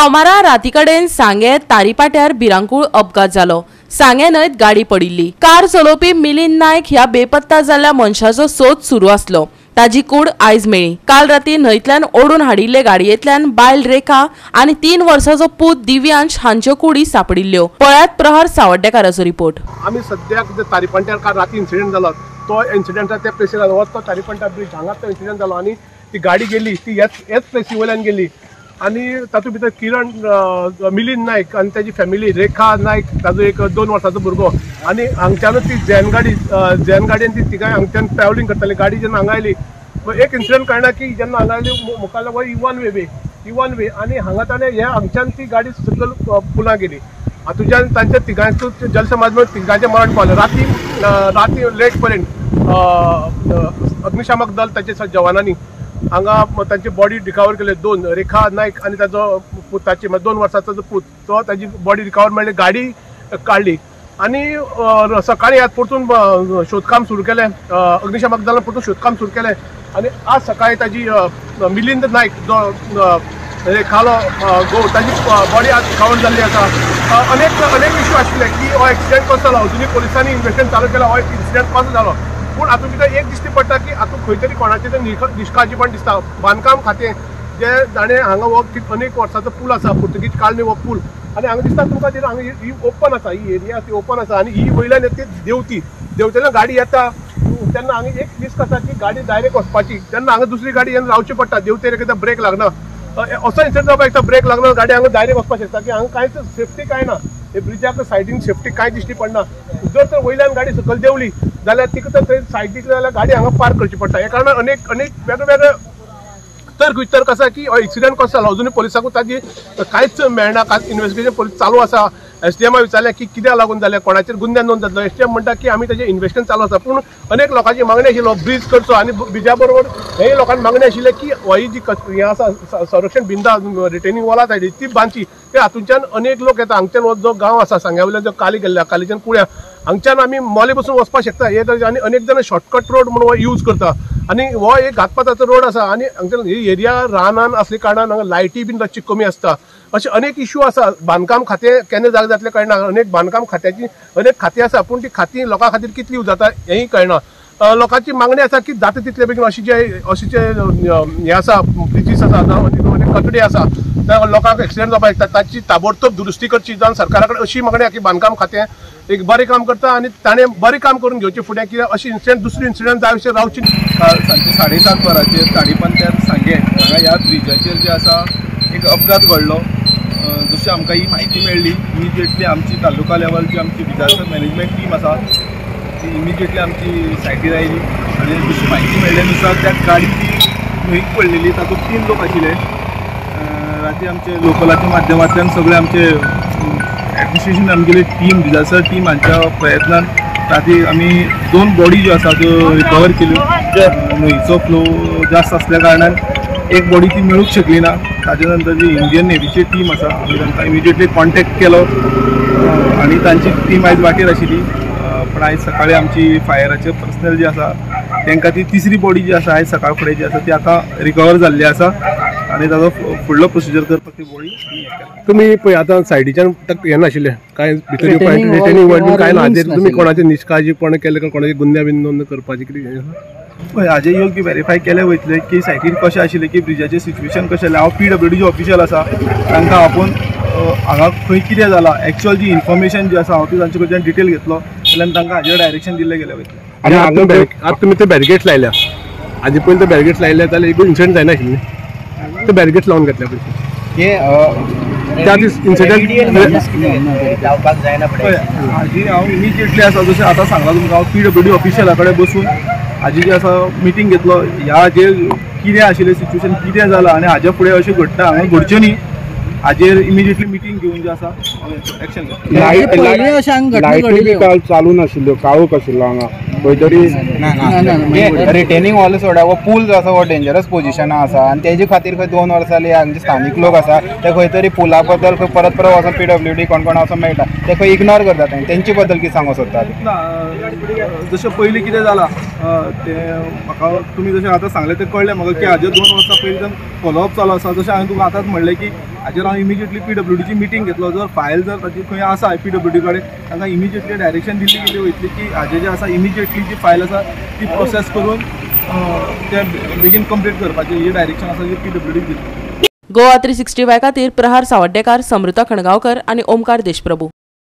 सोमारा राती कडेन सांगे तारीपाट्यार भिरांकूळ अपघात जालो। सांगे न्हंयत गाडी पडिल्ली। कार चलोवपी मिलिंद नायक ह्या बेपत्ता जाल्ल्या मनशाचो सोद सुरू आसलो। ताजी कूड आयज मेळ्ळी। काल राती न्हंयतल्यान ओडून हाडिल्ले गाडयेंतल्यान बायल रेखा आनी 3 वर्सांचो पूत दिव्यांश हांच्यो कुडी सापडिल्ल्यो। पळयात प्रहर सावड्डेकाराचो रिपोर्ट। आमी सद्याक तारीपंट्यार काल राती इन्सिडेंट जालो तो इन्सिडेंटा त्या प्लेसीर तो तारीपंट्या ब्रिज हांगा तो इन्सिडेंट जालो आनी ती गाडी गेली ती ह्याच प्लेसी वयल्यान गेली आनी तातूंत भितर किरण मिलिंद नायक आनी ताजी फॅमिली रेखा नायक ताजो एक 2 वर्सांचो भुरगो आनी हांगच्यानूच ती जैन गाडयेन ती तिगाय हांगच्यान ट्रॅव्हलिंग करताली। गाडी जेन्ना हांगा आयली एक इन्सिडेंट कळना की जेन्ना हांगा आयली मुखार हो इवन वे आनी हांगाताले हे हांगच्यान ती गाडी सकयल पुलां गेली। हातूंतल्यान तांच्या तिगांचो जलसमाज तिगांचें मरण पावलें। राती लेट पर्यंत अग्निशामक दल ताचे जवानांनी हांगा तांची बॉडी रिकवर केली। 2 रेखा नायक आनी ताजो पुताची 2 वर्सांचो पूत तो ताजी बॉडी रिकवर मेळ्ळी, गाडी काडली आनी सकाळीं आज परतून शोधकाम सुरू केलें। अग्निशामक दलान परतून शोधकाम सुरू केलें आनी आज सकाळीं ताजी मिलिंद नायक जो रेखालो घोव ताजी बॉडी आज रिकवर जाल्ली आसा। अनेक इश्यू आशिल्ले की हो एक्सिडेंट कसो जालो, अजुनूय पुलिसांनी इन्वेस्टिगेशन चालू केलां हो इन्सिडेंट कसो जालो। पूण हातूंत भितर एक दिश्टी पडटा की हातूंत खंय तरी कोणाचें निश्काळजीपण दिसता। बांदकाम खातें जे ताणें हांगा हो अनेक वर्सांचो पूल आसा पुर्तुगीज काळनी हो पूल आनी हांगा दिसता तुमकां हांगा ही ओपन आसा, ही एरिया ती ओपन आसा आनी ही वयल्यान ती देंवतेल्यान गाडी येता तेन्ना हांगा एक रिस्क आसा की गाडी डायरेक्ट वचपाची। तेन्ना हांगा दुसरी गाडी येवन रावची पडटा, देंवतेर एकदां ब्रेक लागना असो इन्सिडेंट जावपाक शकता। ब्रेक लागना गाडी हांगा डायरेक्ट वचपाक शकता की हांगा कांयच सेफ्टी कांय ना, हे ब्रिजाक सायडीन सेफ्टी कांय दिश्टी पडना। जर तर वयल्यान गाडी सकयल देंवली जाल्यार तिका तर थंय सायडीक जाल्यार गाडी हांगा पार्क करची पडटा। हे कारणान अनेक वेगळे तर्क आसा की हो एक्सिडेंट कसो जालो। अजुनूय पुलिसांकूय ताजी कांयच मेळना, इन्वेस्टिगेशन पुलीस चालू आसा। SDM विचारलें की कित्याक लागून जालें, कोणाचेर गुन्यांव नोंद जातलो। SDM म्हणटा की आमी ताजें इन्वेस्टिगेशन चालू आसा। पूण अनेक लोकांची मागणी आशिल्लो ब्रिज करचो आनी ब्रिजा बरोबर हेय लोकांची मागणी आशिल्ली की ही जी हें आसा संरक्षण भिंता रिटेनिंग वॉल आसा ती बांदची। ते हातूंतल्यान अनेक लोक येता। हांगच्यान जो गांव आसा सांग्या वयल्यान जो काली गेल्ल्या कालीच्यान कुळ्या हांगच्यान आमी मोले बसून वचपाक शकता। हे आनी अनेक जाण शॉर्टकट रोड म्हणून हो यूज करता आनी हो एक घातपाताचो रोड आसा आनी हांगच्यान ही एरिया रानान आसले कारणान हांगा लायटी बीन ताची कमी आसता। अशे अनेक इश्यू आसा। बांदकाम खातें केन्ना जाग जातलें कळना। अनेक बांदकाम खात्याची अनेक खातीं आसा पूण ती खातीं लोकां खातीर कितली यूज जाता हेंय कळना। लोकांची मागणी आसा की जाता तितले बेगीन अशें जे हें आसा ब्रिजीस आसा जावं अनेक कटडे आसा त्या लोकांक एक्सिडेंट जावपाक शकता ताची ताबडतोब दुरुस्ती करची जावन सरकारा कडेन अशी मागणी आसा की बांदकाम खातें एक बरें काम करता आनी ताणें बरें काम करून घेवचें फुडें कित्याक अशी इन्सिडेंट दुसरी इन्सिडेंट जाय अशें रावची। सांजे 7:30 वरांचेर तारीपंट्यार सांगे हांगा ह्या ब्रिजाचेर जे आसा एक अपघात घडलो। जशी आमकां ही म्हायती मेळ्ळी इमिजिएटली आमची तालुका लेवलची आमची डिजास्टर मॅनेजमेंट टीम आसा ती इमिजिएटली आमची सायटीर आयली आनी जशी म्हायती मेळ्ळे नुसार त्या गाडी ती न्हंयक पडलेली तातूंत 3 लोक आशिल्ले। राती आमचे लोकलाच्या माध्यमांतल्यान सगळे आमचे एडमिनिस्ट्रेशन आमगेली टीम डिजास्टर टीम हांच्या प्रयत्नान राती आमी 2 बॉडी ज्यो आसा त्यो रिकवर केल्यो। न्हंयचो फ्लो जास्त आसल्या कारणान एक बॉडी ती मेळूंक शकली ना। ताजे नंतर जी इंडियन नेव्हीची टीम आसा आमी तांकां इमिजिएटली कॉन्टॅक्ट केलो आनी तांची टीम आयज वाटेर आशिल्ली। पण आयज सकाळीं आमची फायराचे पर्सनल जी आसा तांकां ती 3री बॉडी जी आसा आयज सकाळ फुडें जी आसा ती आतां रिकवर जाल्ली आसा आनी ताजो फुडलो प्रोसिजर करपाक ती बॉडी तुमी पळय आतां सायडीच्यान हें नाशिल्लें कांय भितर रिटेनिंग वॉल बीन कांय ना। तुमी कोणाचें निश्काळजीपण केलें काय कोणाची गुन्यांव बीन नोंद करपाची कितें पळय हाजें योग्य वेरीफाय केलें वयतलें की सायटीर कशें आशिल्लें की ब्रिजाचें सिच्युएशन कशें जालें। हांव PWD ऑफिशियल आसा तांकां आपूण हांगा खंय कितें जालां एक्चुअल जी इन्फॉर्मेशन जी आसा हांव ती तांचे कडच्यान डिटेल घेतलो जाल्यार तांकां हाजेर डायरेक्शन दिल्लें गेलें वयतलें। आनी आतां तुमी ते बॅरिकेड्स लायल्या हाजे पयलीं ते बॅरिकेड्स लायल्या जाल्यार एक इन्सिडेंट जायना आशिल्लें ते बॅरिकेड्स लावन घेतल्या पयलीं त्या दीस इन्सिडेंट हाजी हांव इमिजिएटली आसा जशें आतां सांगलां तुमकां हांव PWD ऑफिशियला कडेन बसून हाजी जी आसा मिटींग घेतलो। ह्या जे कितें आशिल्लें सिच्युएशन कितें जालां आनी हाज्या फुडें अशें घडटा हांवें घडच्यो न्ही हाजेर इमिजिएटली मिटींग घेवन जे आसा एक्शन लायटी काल चालू नाशिल्ल्यो काळोख आशिल्लो हांगा खंय तरी रिटेनिंग वॉल सोडा वो पूल जो आसा वो डेंजरस पोजिशना आसा आनी तेजे खातीर खंय 2 वर्सां जालीं हांगचे स्थानीक लोक आसा ते खंय तरी पुला बद्दल खंय परत वचून PWD कोण वचून मेळटा ते खंय इग्नोर करतात आनी तेंचे बद्दल कितें सांगूंक सोदतात। जशें पयलीं कितें जालां तें म्हाका तुमी जशें आतां सांगलें तें कळ्ळें म्हाका की हाजे 2 वर्सां पयलींच्यान फॉलोअप चालू आसा। जशें हांवें तुका आतांच म्हणलें की हाजेर हांव इमिजिएटली PWDची मिटींग घेतलो. जर फायल जर ताची खंय आसा PWD कडेन तांकां इमिजिएटली डायरेक्शन दिल्ली गेली वयतली की हाजे जे आसा इमिजिएटली जी फायल आसा ती प्रोसेस करून ते बेगीन कंप्लीट करपाचें ही डायरेक्शन आसा जी PWDक दितली. गोवा 365 खातीर प्रहार सावड्डेकार, समृता खणगांवकर आनी ओमकार देशप्रभू.